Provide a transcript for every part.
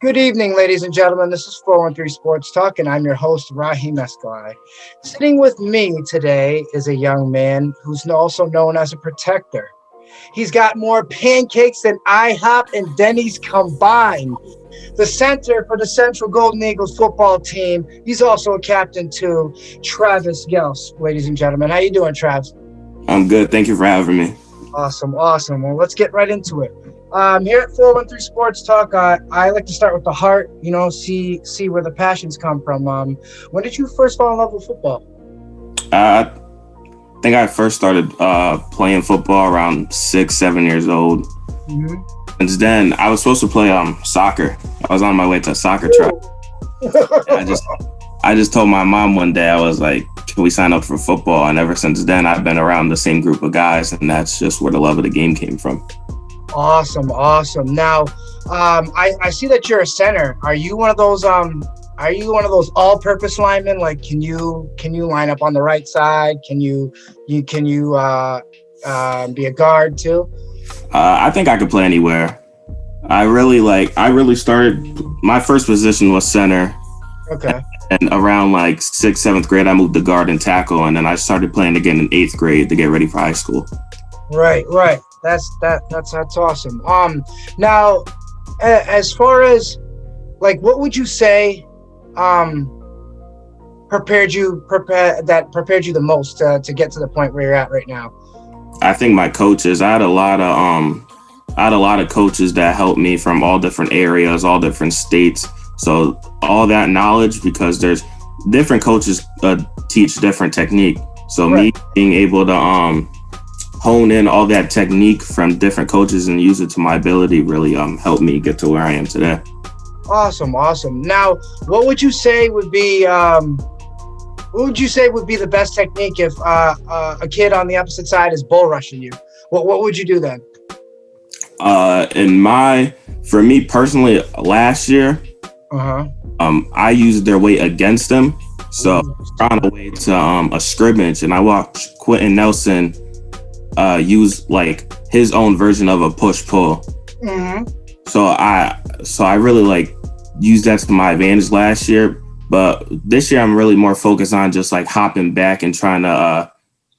Good evening, ladies and gentlemen. This is 413 Sports Talk, and I'm your host, Rahim Escalai. Sitting with me today is a young man who's also known as a protector. He's got more pancakes than IHOP and Denny's combined. The center for the Central Golden Eagles football team. He's also a captain too, Travis Gause, ladies and gentlemen. How you doing, Travis? I'm good. Thank you for having me. Awesome. Well, let's get right into it. Here at 413 Sports Talk, I like to start with the heart, see where the passions come from. When did you first fall in love with football? I think I first started playing football around 6, 7 years old. Mm-hmm. Since then, I was supposed to play soccer. I was on my way to a soccer track. I just told my mom one day, I was like, can we sign up for football? And ever since then, I've been around the same group of guys, and that's just where the love of the game came from. Awesome. Now, I see that you're a center. Are you one of those all-purpose linemen? Like, can you line up on the right side? Can you be a guard too? I think I could play anywhere. I really started, my first position was center. Okay. And around like 6th, 7th grade, I moved to guard and tackle, and then I started playing again in 8th grade to get ready for high school. Right. That's awesome. Now, as far as like, what would you say prepared you the most to get to the point where you're at right now? I think my coaches. I had a lot of coaches that helped me from all different areas, all different states. So all that knowledge, because there's different coaches teach different technique. So right. Me being able to hone in all that technique from different coaches and use it to my ability really helped me get to where I am today. Awesome. Now, what would you say would be the best technique if a kid on the opposite side is bull rushing you? What would you do then? For me personally, last year, I used their weight against them. So on the way to a scrimmage, and I watched Quentin Nelson use like his own version of a push-pull. Mm-hmm. So I really used that to my advantage last year. But this year I'm really more focused on just like hopping back and trying to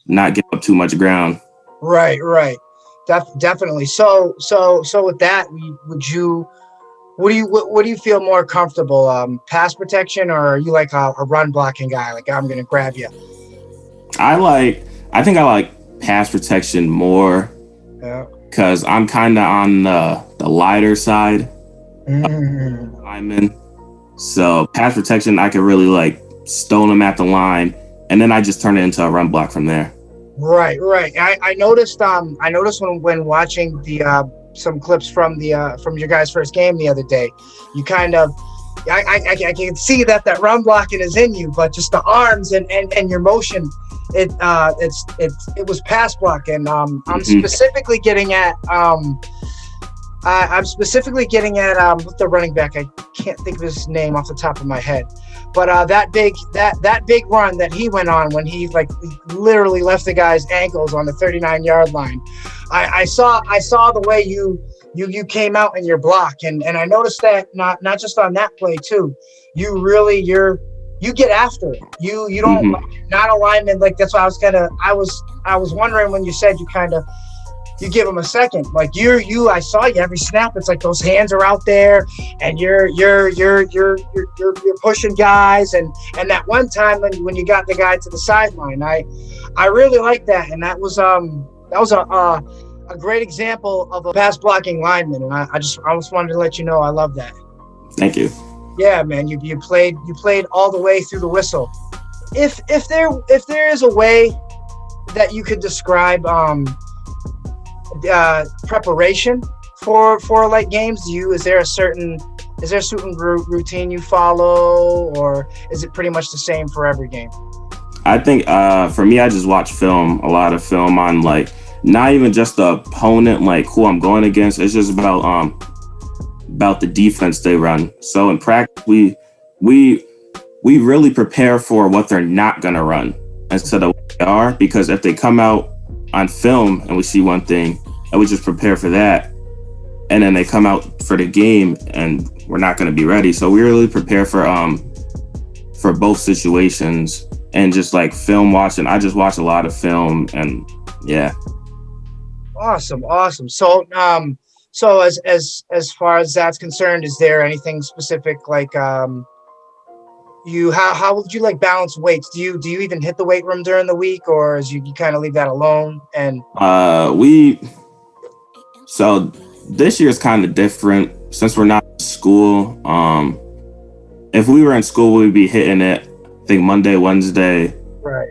not give up too much ground. Right. Definitely. So with that, what do you feel more comfortable? Pass protection, or are you like a run blocking guy? Like, I'm gonna grab you. I think I like pass protection more. Yeah. Because I'm kind of on the lighter side. Mm-hmm. Lineman. So pass protection, I could really stone them at the line, and then I just turn it into a run block from there. Right. I noticed when watching the some clips from your guys' first game the other day, you kind of I can see that run blocking is in you, but just the arms and your motion, it was pass blocking. I'm specifically getting at with the running back. I can't think of his name off the top of my head, but that big run that he went on when he literally left the guy's ankles on the 39-yard line. I saw the way you came out in your block, and I noticed that not just on that play too. You get after it. You don't not a lineman. That's why I was wondering when you said you give him a second. I saw you every snap. It's like those hands are out there, and you're pushing guys. And that one time when you got the guy to the sideline, I really liked that. And that was a great example of a pass blocking lineman. And I just wanted to let you know I love that. Thank you. Yeah, man, you played all the way through the whistle. If there is a way that you could describe preparation for games, is there a certain routine you follow, or is it pretty much the same for every game? I think for me, I just watch a lot of film on not even just the opponent, who I'm going against. It's just about the defense they run. So in practice, we really prepare for what they're not going to run instead of what they are, because if they come out on film and we see one thing, and we just prepare for that, and then they come out for the game and we're not going to be ready. So we really prepare for both situations, and just like film watching. I just watch a lot of film, and yeah. Awesome. So so as far as that's concerned, is there anything specific like you how would you like balance weights? Do you even hit the weight room during the week, or is you kind of leave that alone? And We so this year is kind of different since we're not in school. If we were in school, we'd be hitting it, I think right.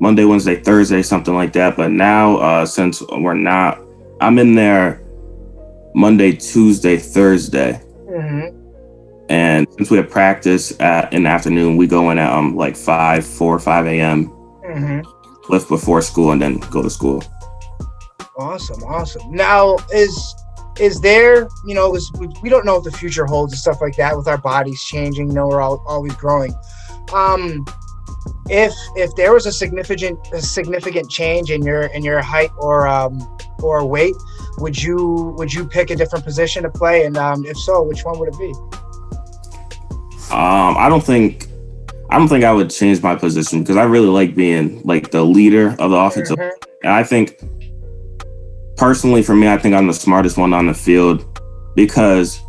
Monday, Wednesday, Thursday, something like that. But now, since we're not, I'm in there Monday, Tuesday, Thursday. Mm-hmm. And since we have practice in the afternoon, we go in at like 5 a.m. Mm-hmm. lift before school, and then go to school. Awesome. Now, is there, we don't know what the future holds and stuff like that with our bodies changing. We're always growing. If there was a significant change in your height or weight, would you pick a different position to play? And if so, which one would it be? I don't think I would change my position, because I really like being like the leader of the offensive. Mm-hmm. And I think personally for me, I think I'm the smartest one on the field, because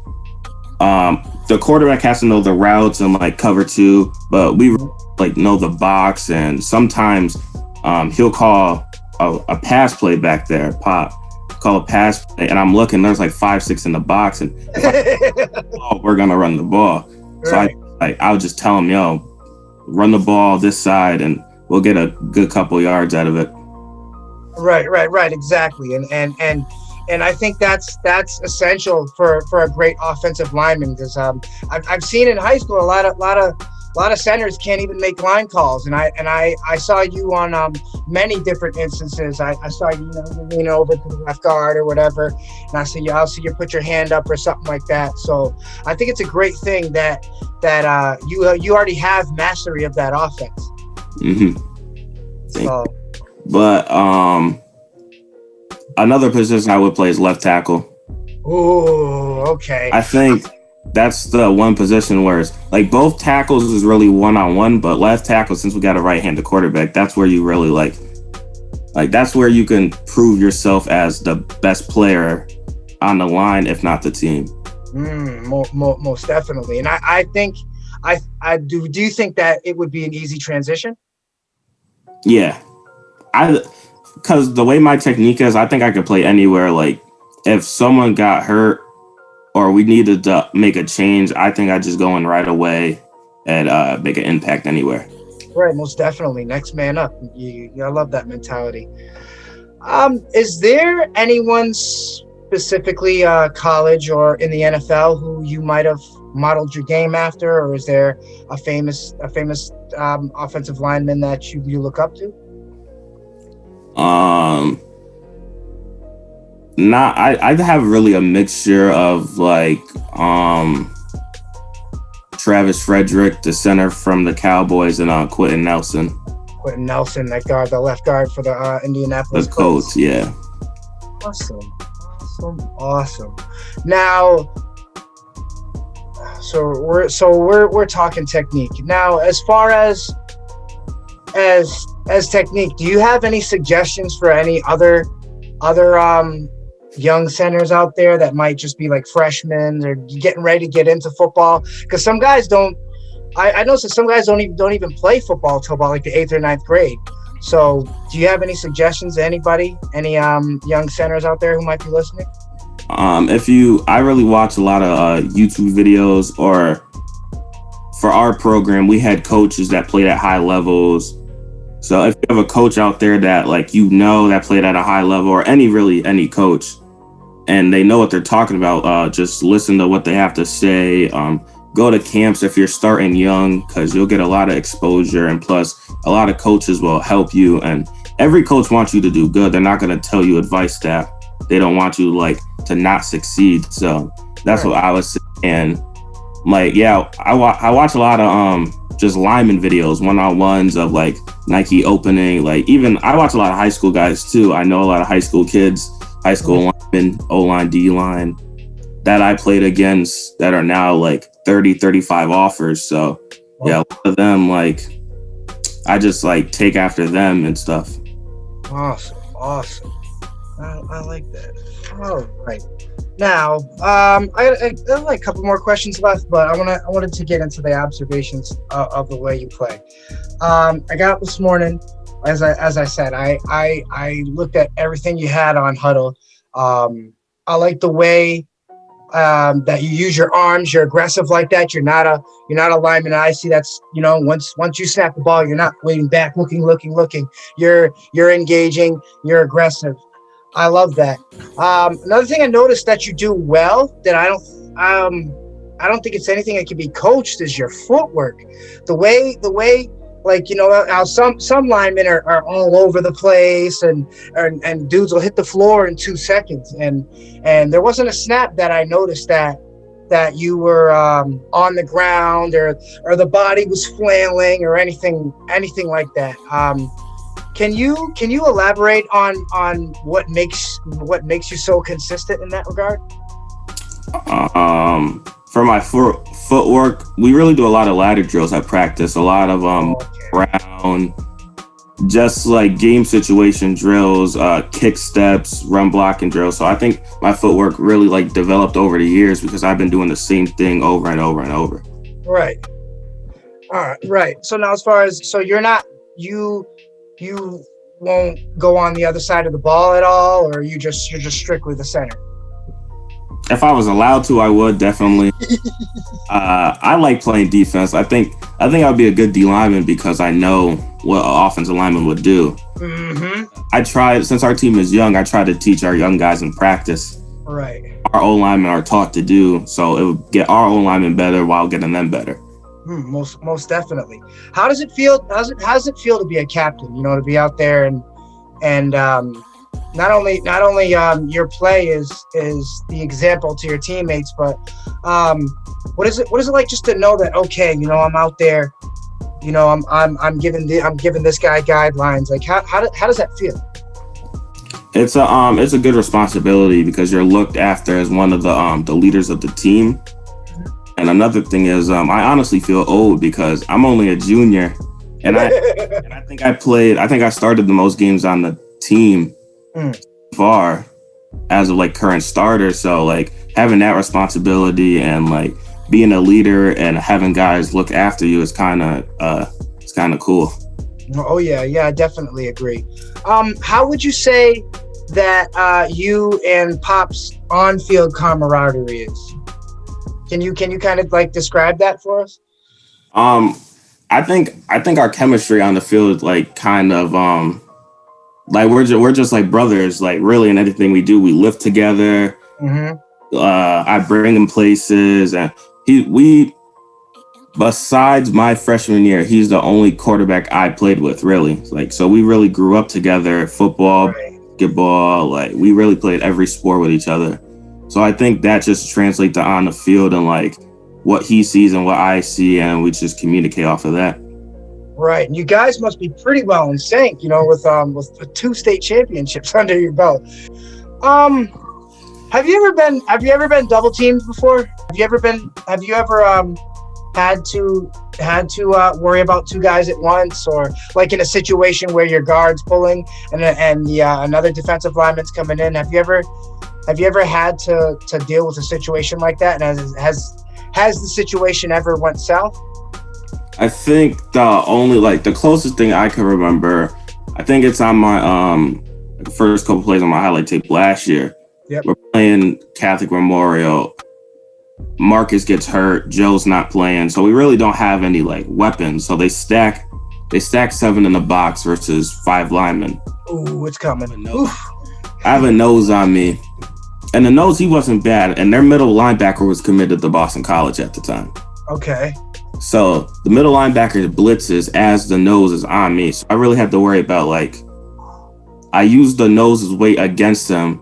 the quarterback has to know the routes and like cover two, but we like know the box, and sometimes he'll call a pass play back there, call a pass play, and I'm looking, there's like 5-6 in the box, and we're gonna run the ball. Right. So I'll just tell him, yo, run the ball this side, and we'll get a good couple yards out of it. Right. Exactly. And I think that's essential for a great offensive lineman, because I've seen in high school a lot of centers can't even make line calls, and I saw you on many different instances. I saw you, you lean over to the left guard or whatever, and I'll see you put your hand up or something like that. So I think it's a great thing that you already have mastery of that offense. Mm-hmm. So. But another position I would play is left tackle. Oh, okay. I think that's the one position where it's like both tackles is really one-on-one, but left tackle, since we got a right-handed quarterback, that's where you really like that's where you can prove yourself as the best player on the line, if not the team. Most definitely. And I think I do you think that it would be an easy transition? Yeah. Because the way my technique is, I think I could play anywhere. Like if someone got hurt or we needed to make a change, I think I'd just go in right away and make an impact anywhere. Right, most definitely. Next man up. I love that mentality. Is there anyone specifically college or in the NFL who you might have modeled your game after, or is there a famous offensive lineman that you look up to? I have really a mixture of like Travis Frederick, the center from the Cowboys, and Quentin Nelson. Quentin Nelson, that guard, the left guard for the Indianapolis Colts. Yeah. Awesome. Now, we're talking technique. Now, as far as technique, do you have any suggestions for any other young centers out there that might just be like freshmen or getting ready to get into football? Because some guys don't. I know some guys don't even play football till about like the 8th or 9th grade. So, do you have any suggestions to anybody, any young centers out there who might be listening? I really watch a lot of YouTube videos, or for our program, we had coaches that played at high levels. So if you have a coach out there that that played at a high level, or any coach, and they know what they're talking about, just listen to what they have to say. Go to camps if you're starting young, because you'll get a lot of exposure, and plus a lot of coaches will help you, and every coach wants you to do good. They're not going to tell you advice that they don't want you to not succeed. So that's what I was saying. I watch a lot of just lineman videos, one-on-ones of like Nike opening. Even I watch a lot of high school guys too. I know a lot of high school kids, high school linemen, O-line, D-line. that I played against that are now like 30, 35 offers. So yeah, a lot of them, like, I just like take after them and stuff. Awesome. I like that. All right. Now, I have like a couple more questions left, but I wanted to get into the observations of the way you play. I got up this morning, as I said, I looked at everything you had on Huddle. I like the way that you use your arms. You're aggressive like that. You're not a lineman. I see that's, once you snap the ball, you're not waiting back, looking. You're engaging. You're aggressive. I love that. Another thing I noticed that you do well that I don't think it's anything that can be coached is your footwork. The way like, how some linemen are all over the place and dudes will hit the floor in 2 seconds. And there wasn't a snap that I noticed that you were on the ground or the body was flailing or anything like that. Can you elaborate on what makes you so consistent in that regard? For my footwork, we really do a lot of ladder drills at practice. A lot of ground, just like game situation drills, kick steps, run blocking drills. So I think my footwork really like developed over the years because I've been doing the same thing over and over and over. Right. All right. Right. So now, you're not you won't go on the other side of the ball at all, or you're just strictly the center? If I was allowed to, I would definitely. I like playing defense. I think I'd be a good D lineman because I know what an offensive lineman would do. Mm-hmm. I tried, since our team is young, I try to teach our young guys in practice. Right. Our O linemen are taught to do, so it would get our O linemen better while getting them better. Most definitely. How does it feel? How does it feel to be a captain? To be out there and not only your play is the example to your teammates, but what is it like just to know that, okay, I'm out there, I'm giving this guy guidelines. Like how does that feel? It's a good responsibility because you're looked after as one of the leaders of the team. And another thing is, I honestly feel old because I'm only a junior, and I think I started the most games on the team far as of like current starter. So like having that responsibility and like being a leader and having guys look after you is kind of cool. Oh yeah, I definitely agree. How would you say that you and Pop's on-field camaraderie is? Can you kind of like describe that for us? I think our chemistry on the field, like, kind of like we're just like brothers. Like really, in anything we do, we live together. Mm-hmm. I bring him places, and besides my freshman year, he's the only quarterback I played with. Really, like, so we really grew up together. Football, basketball, like we really played every sport with each other. So I think that just translates to on the field and like what he sees and what I see, and we just communicate off of that. Right, and you guys must be pretty well in sync, with 2 state championships under your belt. Have you ever been double teamed before? Have you ever had to worry about 2 guys at once, or like in a situation where your guard's pulling and another defensive lineman's coming in? Have you ever had to deal with a situation like that? And has the situation ever went south? I think the closest thing I can remember, I think it's on my first couple plays on my highlight tape last year. Yep. We're playing Catholic Memorial. Marcus gets hurt. Joe's not playing, so we really don't have any like weapons. So they stack 7 in the box versus 5 linemen. Ooh, it's coming. I have a nose on me. And the nose, he wasn't bad. And their middle linebacker was committed to Boston College at the time. Okay. So the middle linebacker blitzes as the nose is on me. So I really had to worry about, like, I used the nose's weight against him,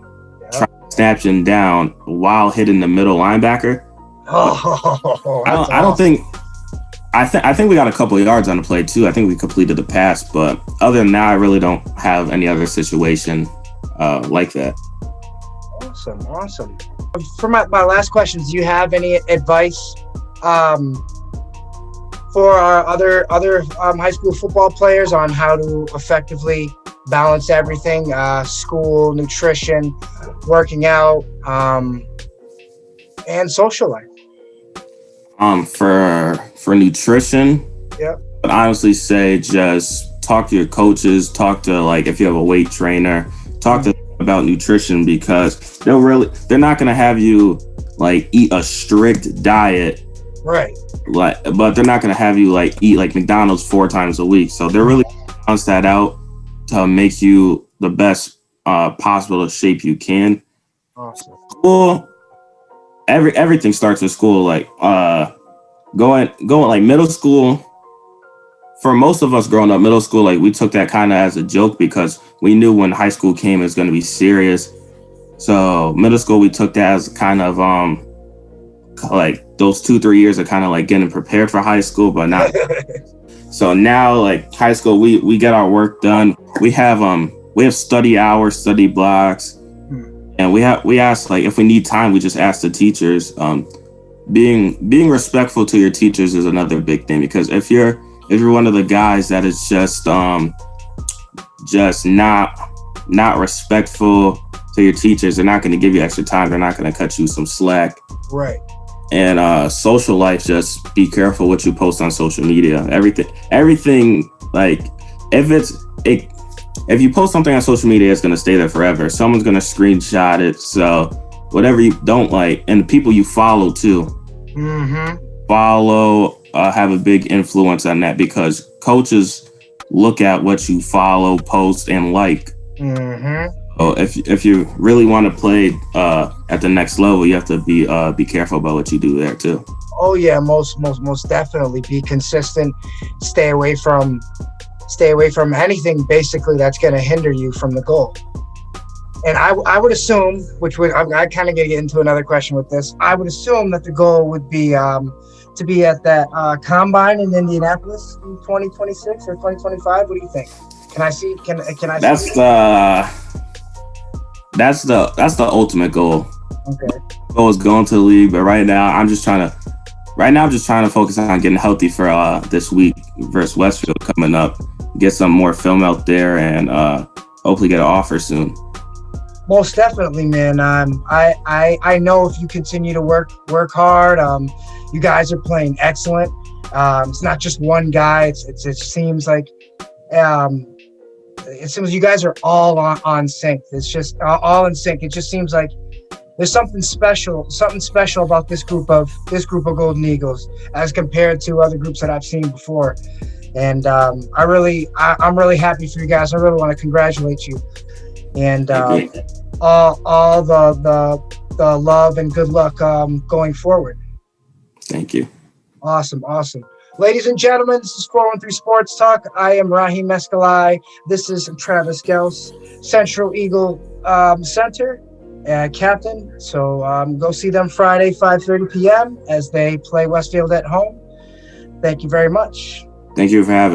trying to snatch him down while hitting the middle linebacker. I think we got a couple of yards on the play too. I think we completed the pass, but other than that, I really don't have any other situation like that. Awesome. For my last questions, do you have any advice for our other high school football players on how to effectively balance everything, school, nutrition, working out, and social life? For nutrition, Yep. I'd honestly say just talk to your coaches, talk to like if you have a weight trainer, talk to them about nutrition because they're not gonna have you like eat a strict diet, Right. like, but they're not gonna have you like eat like McDonald's 4 times a week. So they're really balance that out to make you the best possible shape you can. Awesome. School, everything starts in school. Like going like middle school. For most of us growing up, middle school, like we took that kind of as a joke because we knew when high school came, it was going to be serious. So middle school, we took that as kind of like those 2-3 years of kind of like getting prepared for high school, but not. So now, like high school, we get our work done. We have study hours, study blocks, and we ask like if we need time, we just ask the teachers. Being respectful to your teachers is another big thing because if you're one of the guys that is just not respectful to your teachers, they're not going to give you extra time. They're not going to cut you some slack. Right. And social life, just be careful what you post on social media. Everything like if you post something on social media, it's going to stay there forever. Someone's going to screenshot it. So whatever you don't like, and the people you follow too, have a big influence on that because coaches look at what you follow, post, and like. So if you really want to play at the next level, you have to be careful about what you do there too. Oh yeah, most definitely. Be consistent. Stay away from anything basically that's going to hinder you from the goal. And I would assume, I kind of get into another question with this. I would assume that the goal would be to be at that combine in Indianapolis in 2026 or 2025. What do you think? Can I see? Can I? That's the ultimate goal. Okay. Goal is going to the league, but right now I'm just trying to focus on getting healthy for this week versus Westfield coming up. Get some more film out there and hopefully get an offer soon. Most definitely, man. I know if you continue to work hard, you guys are playing excellent. It's not just one guy. It seems like you guys are all on sync. It's just all in sync. It just seems like there's something special about this group of Golden Eagles as compared to other groups that I've seen before. And I'm really happy for you guys. I really want to congratulate you. And all the love and good luck going forward. Thank you. Awesome. Ladies and gentlemen, this is 413 Sports Talk. I am Raheem Mescalai. This is Travis Gause, Central Eagle Center captain. So go see them Friday, 5:30 p.m. as they play Westfield at home. Thank you very much. Thank you for having me.